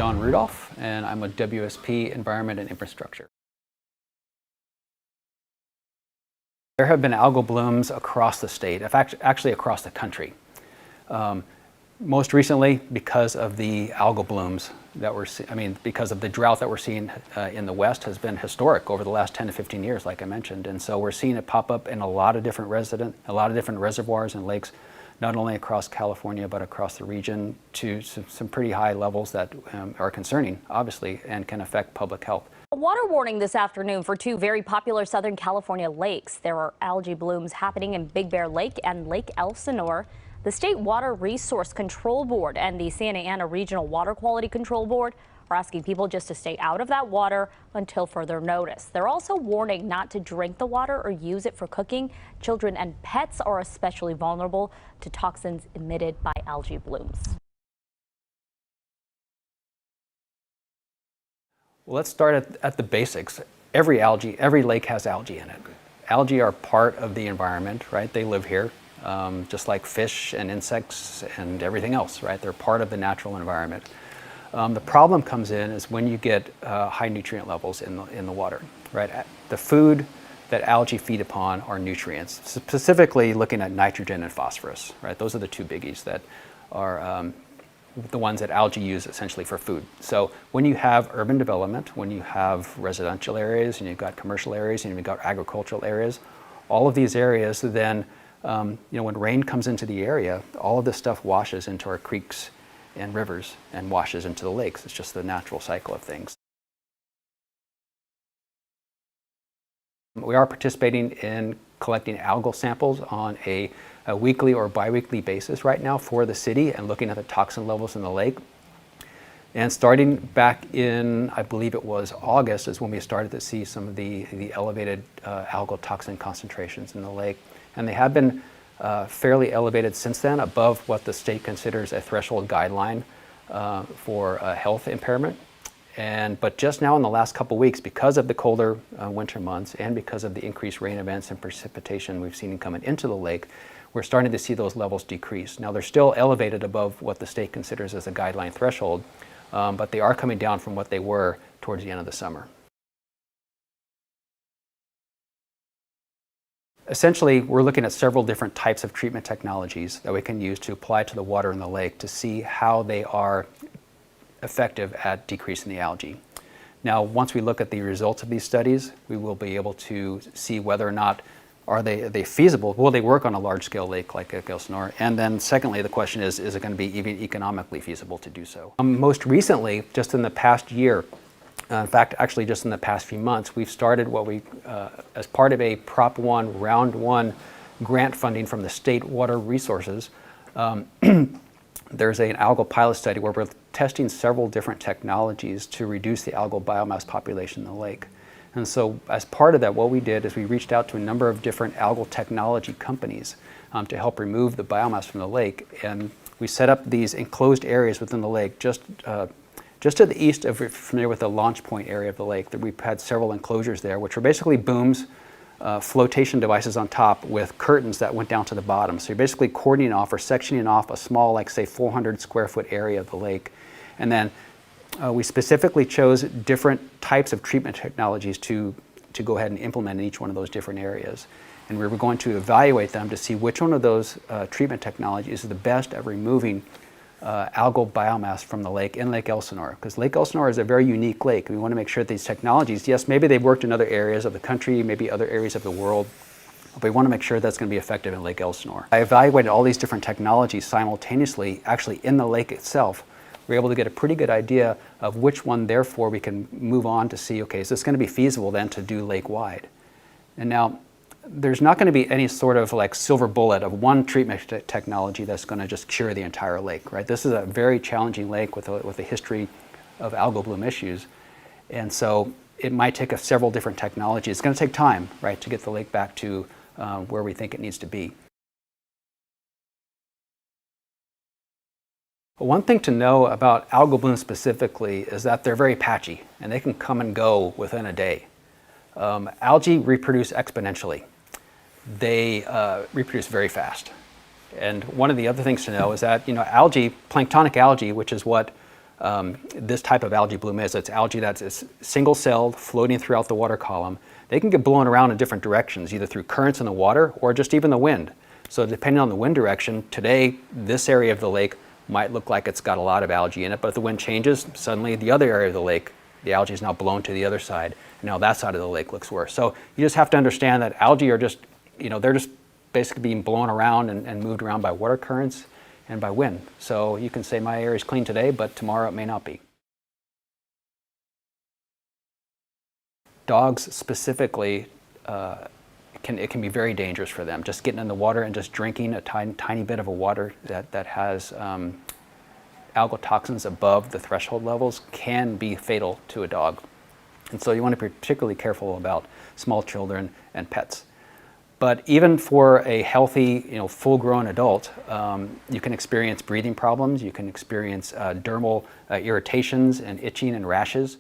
John Rudolph, and I'm with WSP Environment and Infrastructure. There have been algal blooms across the state, actually across the country. Most recently, because of the algal blooms that because of the drought that we're seeing in the West has been historic over the last 10 to 15 years, like I mentioned. And so we're seeing it pop up in a lot of different reservoirs and lakes, not only across California, but across the region to some pretty high levels that are concerning, obviously, and can affect public health. A water warning this afternoon for two very popular Southern California lakes. There are algae blooms happening in Big Bear Lake and Lake Elsinore. The State Water Resource Control Board and the Santa Ana Regional Water Quality Control Board are asking people just to stay out of that water until further notice. They're also warning not to drink the water or use it for cooking. Children and pets are especially vulnerable to toxins emitted by algae blooms. Well, let's start at the basics. Every lake has algae in it. Algae are part of the environment, right? They live here, just like fish and insects and everything else, right? They're part of the natural environment. The problem comes in is when you get high nutrient levels in the water, right? The food that algae feed upon are nutrients, specifically looking at nitrogen and phosphorus, right? Those are the two biggies that are the ones that algae use essentially for food. So when you have urban development, when you have residential areas and you've got commercial areas and you've got agricultural areas, all of these areas then, when rain comes into the area, all of this stuff washes into our creeks and rivers and washes into the lakes. It's just the natural cycle of things. We are participating in collecting algal samples on a weekly or biweekly basis right now for the city and looking at the toxin levels in the lake. And starting back in, I believe it was August, is when we started to see some of the elevated algal toxin concentrations in the lake. And they have been fairly elevated since then, above what the state considers a threshold guideline for health impairment. But just now in the last couple weeks, because of the colder winter months and because of the increased rain events and precipitation we've seen coming into the lake, we're starting to see those levels decrease. Now they're still elevated above what the state considers as a guideline threshold, but they are coming down from what they were towards the end of the summer. Essentially, we're looking at several different types of treatment technologies that we can use to apply to the water in the lake to see how they are effective at decreasing the algae. Now, once we look at the results of these studies, we will be able to see whether or not are they feasible? Will they work on a large-scale lake like Elsinore? And then secondly, the question is it going to be even economically feasible to do so? Most recently, just in the past year, in fact, actually just in the past few months, we've started what we, as part of a Prop 1 Round 1 grant funding from the State Water Resources, there's an algal pilot study where we're testing several different technologies to reduce the algal biomass population in the lake. And so as part of that, what we did is we reached out to a number of different algal technology companies to help remove the biomass from the lake. And we set up these enclosed areas within the lake just to the east, if you're familiar with the launch point area of the lake, that we've had several enclosures there, which are basically booms, flotation devices on top with curtains that went down to the bottom. So you're basically cordoning off or sectioning off a small, like say 400 square foot area of the lake. And then we specifically chose different types of treatment technologies to go ahead and implement in each one of those different areas. And we were going to evaluate them to see which one of those treatment technologies is the best at removing algal biomass from the lake in Lake Elsinore. Because Lake Elsinore is a very unique lake. We want to make sure that these technologies, yes, maybe they've worked in other areas of the country, maybe other areas of the world, but we want to make sure that's going to be effective in Lake Elsinore. I evaluated all these different technologies simultaneously, actually in the lake itself. We were able to get a pretty good idea of which one, therefore, we can move on to see, okay, is this going to be feasible then to do lake-wide? And now, there's not going to be any sort of like silver bullet of one treatment technology that's going to just cure the entire lake, right? This is a very challenging lake with a history of algal bloom issues. And so it might take us several different technologies. It's going to take time, right, to get the lake back to where we think it needs to be. One thing to know about algal blooms specifically is that they're very patchy and they can come and go within a day. Algae reproduce exponentially. They reproduce very fast. And one of the other things to know is that, algae, planktonic algae, which is what this type of algae bloom is. It's algae that's single-celled, floating throughout the water column. They can get blown around in different directions, either through currents in the water or just even the wind. So depending on the wind direction, today this area of the lake might look like it's got a lot of algae in it, but if the wind changes, suddenly the other area of the lake, the algae is now blown to the other side, and now that side of the lake looks worse. So you just have to understand that algae are just, they're just basically being blown around and moved around by water currents and by wind. So you can say my area is clean today, but tomorrow it may not be. Dogs specifically, it can be very dangerous for them. Just getting in the water and just drinking a tiny bit of a water that has algal toxins above the threshold levels can be fatal to a dog. And so you want to be particularly careful about small children and pets. But even for a healthy, full-grown adult, you can experience breathing problems. You can experience dermal irritations and itching and rashes.